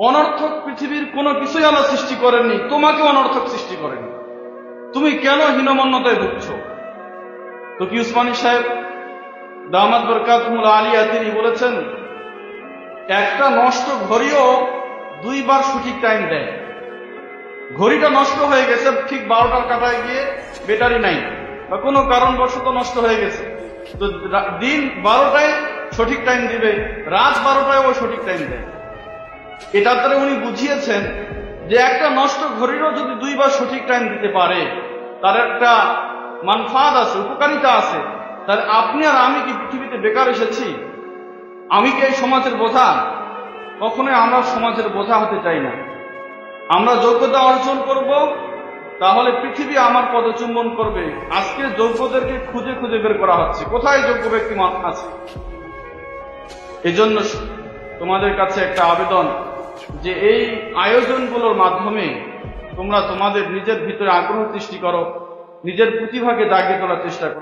অনর্থক পৃথিবীর কোনো কিছুই আল্লাহ সৃষ্টি করেননি, তোমাকে অনর্থক সৃষ্টি করেনি। তুমি কেন হীনমন্যতায় ভুগছো? তো কি উসমানী সাহেব দামাত বরকাতুহুল আলিয়া তিনি বলেছেন, একটা নষ্ট ঘড়িও দুইবার সঠিক টাইম দেয়। ঘড়িটা নষ্ট হয়ে গেছে ঠিক 12টার কাটায় গিয়ে, ব্যাটারি নাই বা কোনো কারণবশত নষ্ট হয়ে গেছে, তো দিন 12টায় সঠিক টাইম দিবে, রাত 12টায় ও সঠিক টাইম দেয়। এটার দ্বারা উনি বুঝিয়েছেন যে একটা নষ্ট ঘড়িরও যদি দুইবার সঠিক টাইম দিতে পারে, তার একটা মানফাত আছে, উপকারিতা আছে। তাহলে আপনি আর আমি কি পৃথিবীতে বেকার এসেছি? আমি কি এই সমাজের বোঝা? কখনোই আমরা সমাজের বোঝা হতে চাই না। আমরা যোগ্যতা অর্জন করব, তাহলে পৃথিবী আমার পদচুম্বন করবে। আজকে যোগ্যদেরকে খুঁজে খুঁজে বের করা হচ্ছে, কোথায় যোগ্য ব্যক্তি আছে। এজন্য তোমাদের কাছে একটা আবেদন যে এই আয়োজনগুলোর মাধ্যমে তোমরা তোমাদের নিজের ভিতরে আগ্রহ সৃষ্টি করো, নিজের প্রতিভাকে জাগিয়ে তোলার চেষ্টা করো।